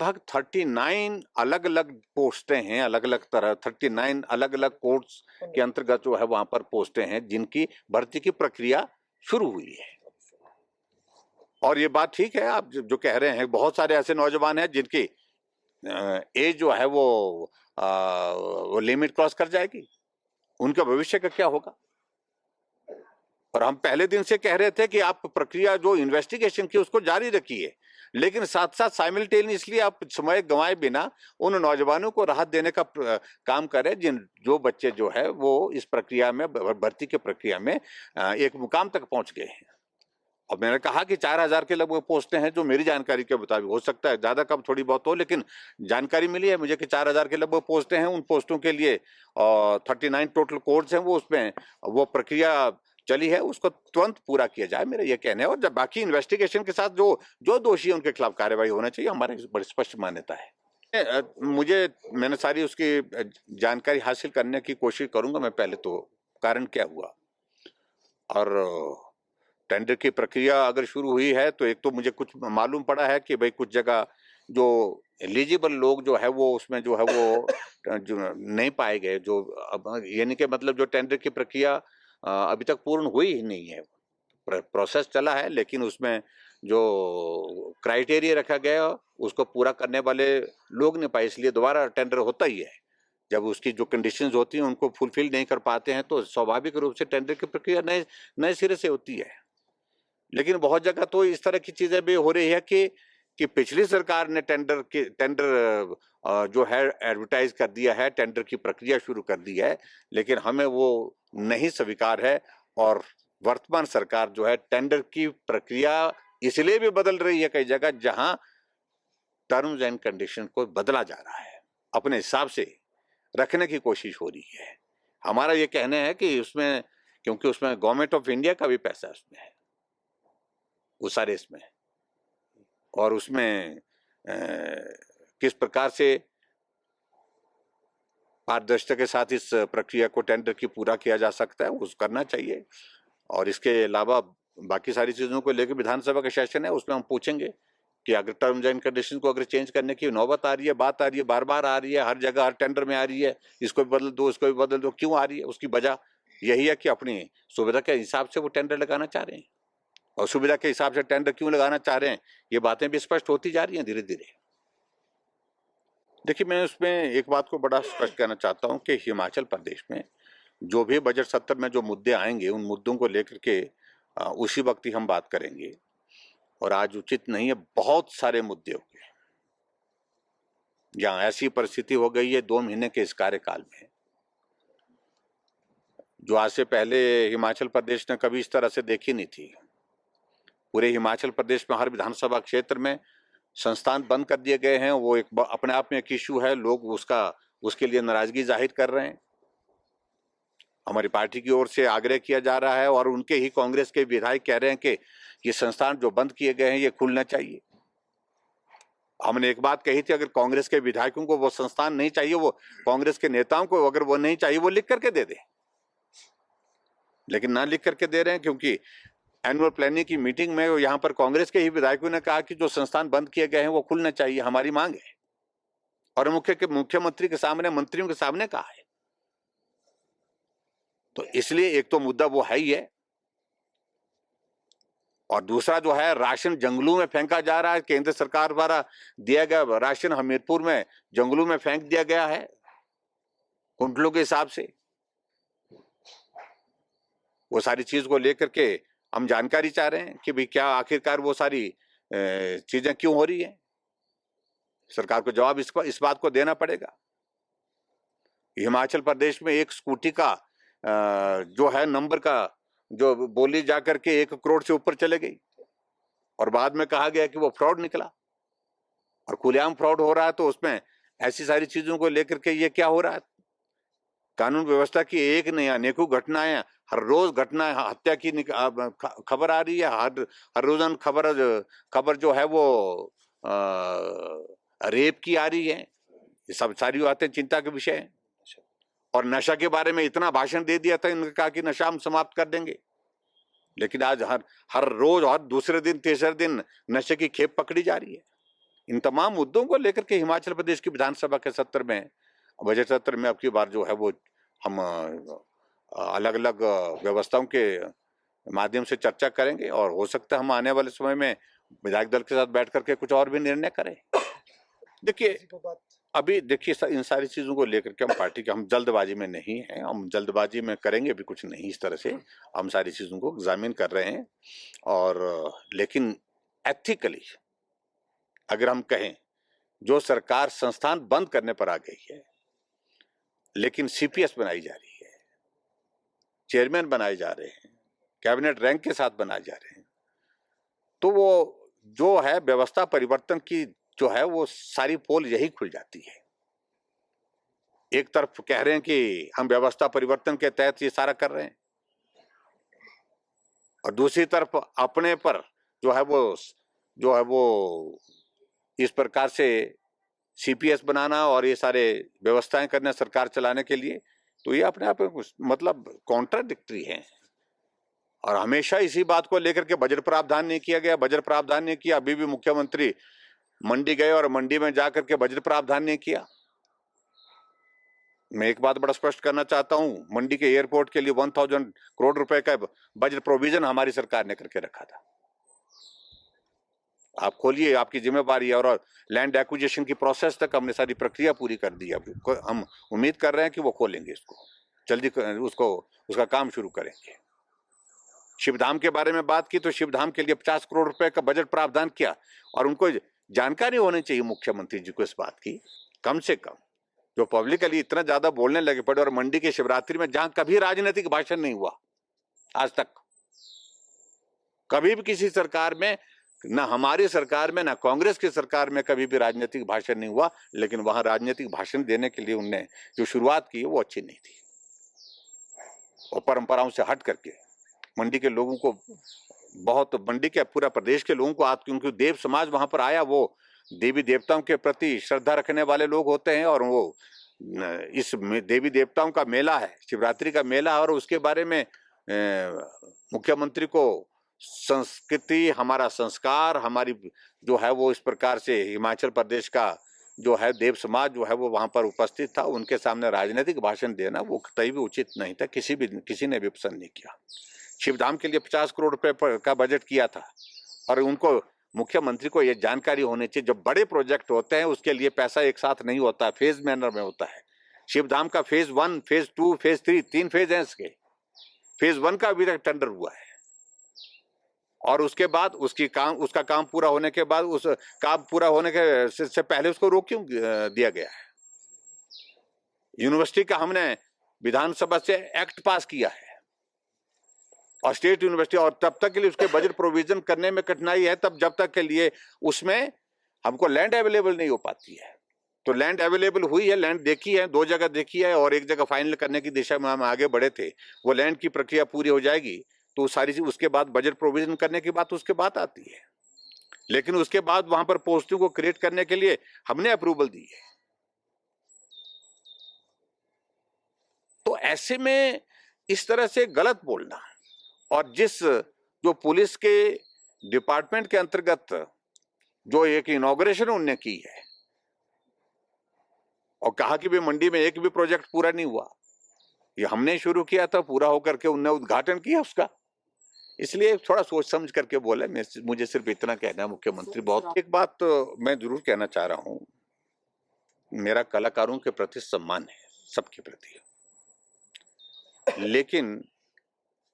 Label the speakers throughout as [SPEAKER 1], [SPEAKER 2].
[SPEAKER 1] लगभग 39 अलग अलग पोस्टें हैं, अलग अलग तरह 39 अलग अलग कोर्ट्स के अंतर्गत जो है वहां पर पोस्टें हैं जिनकी भर्ती की प्रक्रिया शुरू हुई है। और ये बात ठीक है, आप जो कह रहे हैं, बहुत सारे ऐसे नौजवान हैं जिनकी एज जो है वो लिमिट क्रॉस कर जाएगी, उनका भविष्य का क्या होगा। और हम पहले दिन से कह रहे थे कि आप प्रक्रिया जो इन्वेस्टिगेशन की उसको जारी रखिए, लेकिन साथ साथ साइमल्टेनियसली आप समय गंवाए बिना उन नौजवानों को राहत देने का काम करें जो बच्चे जो है वो इस प्रक्रिया में, भर्ती की प्रक्रिया में एक मुकाम तक पहुंच गए हैं। अब मैंने कहा कि 4000 के लगभग पोस्टें हैं, जो मेरी जानकारी के मुताबिक, हो सकता है ज्यादा कम थोड़ी बहुत हो, लेकिन जानकारी मिली है मुझे कि 4000 के लगभग पोस्टें हैं। उन पोस्टों के लिए 39 टोटल कोड्स हैं, वो उसमें वो प्रक्रिया चली है, उसको तुरंत पूरा किया जाए, मेरा ये कहना है। और जब बाकी इन्वेस्टिगेशन के साथ जो जो दोषी है उनके खिलाफ कार्रवाई होना चाहिए, हमारी बड़ी स्पष्ट मान्यता है। मैंने सारी उसकी जानकारी हासिल करने की कोशिश करूंगा मैं, पहले तो कारण क्या हुआ, और टेंडर की प्रक्रिया अगर शुरू हुई है तो एक तो मुझे कुछ मालूम पड़ा है कि भाई कुछ जगह जो एलिजिबल लोग जो है वो उसमें जो है वो जो नहीं पाए गए, जो अब यानी कि मतलब जो टेंडर की प्रक्रिया अभी तक पूर्ण हुई ही नहीं है, प्रोसेस चला है, लेकिन उसमें जो क्राइटेरिया रखा गया उसको पूरा करने वाले लोग नहीं पाए, इसलिए दोबारा टेंडर होता ही है। जब उसकी जो कंडीशंस होती हैं उनको फुलफिल नहीं कर पाते हैं तो स्वाभाविक रूप से टेंडर की प्रक्रिया नए नए सिरे से होती है। लेकिन बहुत जगह तो इस तरह की चीजें भी हो रही है कि पिछली सरकार ने टेंडर जो है एडवर्टाइज कर दिया है, टेंडर की प्रक्रिया शुरू कर दी है, लेकिन हमें वो नहीं स्वीकार है। और वर्तमान सरकार जो है टेंडर की प्रक्रिया इसलिए भी बदल रही है कई जगह, जहां टर्म्स एंड कंडीशन को बदला जा रहा है, अपने हिसाब से रखने की कोशिश हो रही है। हमारा ये कहना है कि उसमें, क्योंकि उसमें गवर्नमेंट ऑफ इंडिया का भी पैसा उसमें है, वो सारे इसमें, और उसमें किस प्रकार से पारदर्शिता के साथ इस प्रक्रिया को, टेंडर की पूरा किया जा सकता है, उस करना चाहिए। और इसके अलावा बाकी सारी चीजों को लेकर विधानसभा का सेशन है, उसमें हम पूछेंगे कि अगर टर्म्स एंड कंडीशन को अगर चेंज करने की नौबत आ रही है, बात आ रही है, बार बार आ रही है, हर जगह हर टेंडर में आ रही है, इसको भी बदल दो, इसको भी बदल दो, क्यों आ रही है? उसकी वजह यही है कि अपनी सुविधा के हिसाब से वो टेंडर लगाना चाह रहे हैं, और सुविधा के हिसाब से टेंडर क्यों लगाना चाह रहे हैं, ये बातें भी स्पष्ट होती जा रही हैं धीरे धीरे। देखिए, मैं उसमें एक बात को बड़ा स्पष्ट कहना चाहता हूं कि हिमाचल प्रदेश में जो भी बजट सत्र में जो मुद्दे आएंगे, उन मुद्दों को लेकर के उसी वक्त ही हम बात करेंगे, और आज उचित नहीं है। बहुत सारे मुद्दे हो गए, जहां ऐसी परिस्थिति हो गई है 2 महीने के इस कार्यकाल में, जो आज से पहले हिमाचल प्रदेश ने कभी इस तरह से देखी नहीं थी। पूरे हिमाचल प्रदेश में हर विधानसभा क्षेत्र में संस्थान बंद कर दिए गए हैं। वो एक अपने आप में एक इशू है, लोग उसके लिए नाराजगी जाहिर कर रहे हैं। हमारी पार्टी की ओर से आग्रह किया जा रहा है, और उनके ही कांग्रेस के विधायक कह रहे हैं कि ये संस्थान जो बंद किए गए हैं ये खुलना चाहिए। हमने एक बात कही थी, अगर कांग्रेस के विधायकों को वो संस्थान नहीं चाहिए, वो कांग्रेस के नेताओं को अगर वो नहीं चाहिए, वो लिख करके दे दे, लेकिन ना लिख करके दे रहे हैं, क्योंकि एनुअल प्लानिंग की मीटिंग में यहाँ पर कांग्रेस के ही विधायकों ने कहा कि जो संस्थान बंद किए गए हैं वो खुलना चाहिए, हमारी मांग है, और मुख्यमंत्री के सामने, मंत्रियों के सामने कहा है। तो इसलिए एक तो मुद्दा वो है ही है, और दूसरा जो है राशन जंगलों में फेंका जा रहा है। केंद्र सरकार द्वारा दिया गया राशन हमीरपुर में जंगलों में फेंक दिया गया है कुंटलों के हिसाब से। वो सारी चीज को लेकर के हम जानकारी चाह रहे हैं कि भाई क्या आखिरकार वो सारी चीजें क्यों हो रही है। सरकार को जवाब इस बात को देना पड़ेगा। हिमाचल प्रदेश में एक स्कूटी का जो है नंबर का जो बोली जाकर के 1 करोड़ से ऊपर चले गई, और बाद में कहा गया कि वो फ्रॉड निकला, और खुलेआम फ्रॉड हो रहा है। तो उसमें ऐसी सारी चीजों को लेकर के ये क्या हो रहा है? कानून व्यवस्था की एक नहीं अनेकों घटनाएं, हर रोज घटना, हत्या की खबर आ रही है, हर रोजाना खबर जो है वो रेप की आ रही है। ये सब सारी बातें चिंता के विषय है। और नशा के बारे में इतना भाषण दे दिया था, इन्होंने कहा कि नशा हम समाप्त कर देंगे, लेकिन आज हर रोज, हर दूसरे दिन, तीसरे दिन नशे की खेप पकड़ी जा रही है। इन तमाम मुद्दों को लेकर के हिमाचल प्रदेश की विधानसभा के सत्र में, बजट सत्र में अब की बार जो है वो हम अलग अलग व्यवस्थाओं के माध्यम से चर्चा करेंगे और हो सकता है हम आने वाले समय में विधायक दल के साथ बैठ करके कुछ और भी निर्णय करें। देखिए अभी देखिए इन सारी चीजों को लेकर के हम पार्टी के, हम जल्दबाजी में नहीं हैं, हम जल्दबाजी में करेंगे भी कुछ नहीं। इस तरह से हम सारी चीजों को एग्जामिन कर रहे हैं और लेकिन एथिकली अगर हम कहें, जो सरकार संस्थान बंद करने पर आ गई है लेकिन सीपीएस बनाई जा रही है, चेयरमैन बनाए जा रहे हैं, कैबिनेट रैंक के साथ बनाए जा रहे हैं, तो वो जो है व्यवस्था परिवर्तन की जो है वो सारी पोल यही खुल जाती है। एक तरफ कह रहे हैं कि हम व्यवस्था परिवर्तन के तहत ये सारा कर रहे हैं और दूसरी तरफ अपने पर जो है वो इस प्रकार से सीपीएस बनाना और ये सारे व्यवस्थाएं करना सरकार चलाने के लिए, तो ये अपने आप में मतलब कॉन्ट्राडिक्टरी है। और हमेशा इसी बात को लेकर के बजट प्रावधान नहीं किया गया, बजट प्रावधान नहीं किया। अभी भी मुख्यमंत्री मंडी गए और मंडी में जाकर के बजट प्रावधान नहीं किया। मैं एक बात बड़ा स्पष्ट करना चाहता हूं, मंडी के एयरपोर्ट के लिए 1000 करोड़ रुपए का बजट प्रोविजन हमारी सरकार ने करके रखा था। आप खोलिए, आपकी जिम्मेवारी है। और लैंड एक्विजिशन की प्रोसेस तक हमने सारी प्रक्रिया पूरी कर दी। अब हम उम्मीद कर रहे हैं कि वो खोलेंगे इसको जल्दी, उसका काम शुरू करेंगे। शिवधाम के बारे में बात की तो शिवधाम के लिए 50 करोड़ रुपए का बजट प्रावधान किया और उनको जानकारी होनी चाहिए मुख्यमंत्री जी को इस बात की, कम से कम। जो पब्लिकली इतना ज्यादा बोलने लगे पड़े, और मंडी के शिवरात्रि में जहां कभी राजनीतिक भाषण नहीं हुआ आज तक, कभी भी किसी सरकार में, ना हमारी सरकार में ना कांग्रेस की सरकार में कभी भी राजनीतिक भाषण नहीं हुआ, लेकिन वहां राजनीतिक भाषण देने के लिए उनने जो शुरुआत की वो अच्छी नहीं थी। और परंपराओं से हट करके मंडी के लोगों को, बहुत मंडी के पूरा प्रदेश के लोगों को आज, क्योंकि देव समाज वहां पर आया, वो देवी देवताओं के प्रति श्रद्धा रखने वाले लोग होते हैं और वो इस देवी देवताओं का मेला है, शिवरात्रि का मेला है। और उसके बारे में मुख्यमंत्री को संस्कृति, हमारा संस्कार, हमारी जो है वो इस प्रकार से हिमाचल प्रदेश का जो है देव समाज जो है वो वहां पर उपस्थित था, उनके सामने राजनीतिक भाषण देना वो कतई भी उचित नहीं था। किसी ने भी पसंद नहीं किया। शिवधाम के लिए 50 करोड़ रुपए का बजट किया था और उनको, मुख्यमंत्री को ये जानकारी होनी चाहिए, जब बड़े प्रोजेक्ट होते हैं उसके लिए पैसा एक साथ नहीं होता, फेज मैनर में होता है। शिवधाम का फेज 1, फेज 2, फेज 3, 3 फेज हैं इसके। फेज 1 का अभी तक टेंडर हुआ है और उसके बाद उसका काम पूरा होने के बाद, उस काम पूरा होने के से पहले उसको रोक क्यों दिया गया है? यूनिवर्सिटी का हमने विधानसभा से एक्ट पास किया है और स्टेट यूनिवर्सिटी, और तब तक के लिए उसके बजट प्रोविजन करने में कठिनाई है, तब जब तक के लिए उसमें हमको लैंड अवेलेबल नहीं हो पाती है। तो लैंड अवेलेबल हुई है, लैंड देखी है, 2 जगह देखी है और एक जगह फाइनल करने की दिशा में हम आगे बढ़े थे। वो लैंड की प्रक्रिया पूरी हो जाएगी तो सारी चीज, उसके बाद बजट प्रोविजन करने की बात उसके बाद आती है। लेकिन उसके बाद वहां पर पोस्टिंग को क्रिएट करने के लिए हमने अप्रूवल दी है। तो ऐसे में इस तरह से गलत बोलना, और जो पुलिस के डिपार्टमेंट के अंतर्गत जो एक इनॉग्रेशन उनने की है और कहा कि भी मंडी में एक भी प्रोजेक्ट पूरा नहीं हुआ, ये हमने शुरू किया था, पूरा होकर के उनने उद्घाटन किया उसका। इसलिए थोड़ा सोच समझ करके बोले। मुझे सिर्फ इतना कहना है, मुख्यमंत्री बहुत। एक बात तो मैं जरूर कहना चाह रहा हूं, मेरा कलाकारों के प्रति सम्मान है, सबके प्रति, लेकिन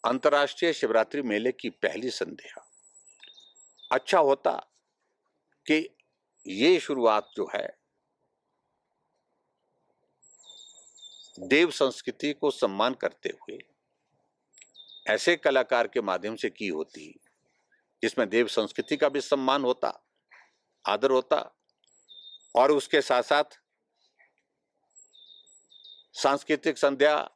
[SPEAKER 1] अंतर्राष्ट्रीय शिवरात्रि मेले की पहली संध्या, अच्छा होता कि ये शुरुआत जो है देव संस्कृति को सम्मान करते हुए ऐसे कलाकार के माध्यम से की होती, जिसमें देव संस्कृति का भी सम्मान होता, आदर होता, और उसके साथ साथ सांस्कृतिक संध्या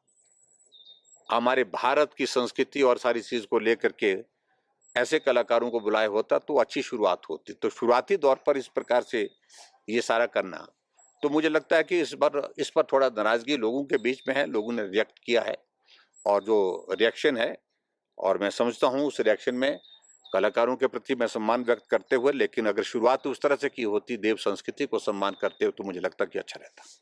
[SPEAKER 1] हमारे भारत की संस्कृति और सारी चीज को लेकर के ऐसे कलाकारों को बुलाए होता तो अच्छी शुरुआत होती। तो शुरुआती दौर पर इस प्रकार से ये सारा करना, तो मुझे लगता है कि इस पर थोड़ा नाराजगी लोगों के बीच में है, लोगों ने रिएक्ट किया है, और जो रिएक्शन है, और मैं समझता हूं उस रिएक्शन में कलाकारों के प्रति मैं सम्मान व्यक्त करते हुए, लेकिन अगर शुरुआत उस तरह से की होती देव संस्कृति को सम्मान करते हुए, तो मुझे लगता कि अच्छा रहता।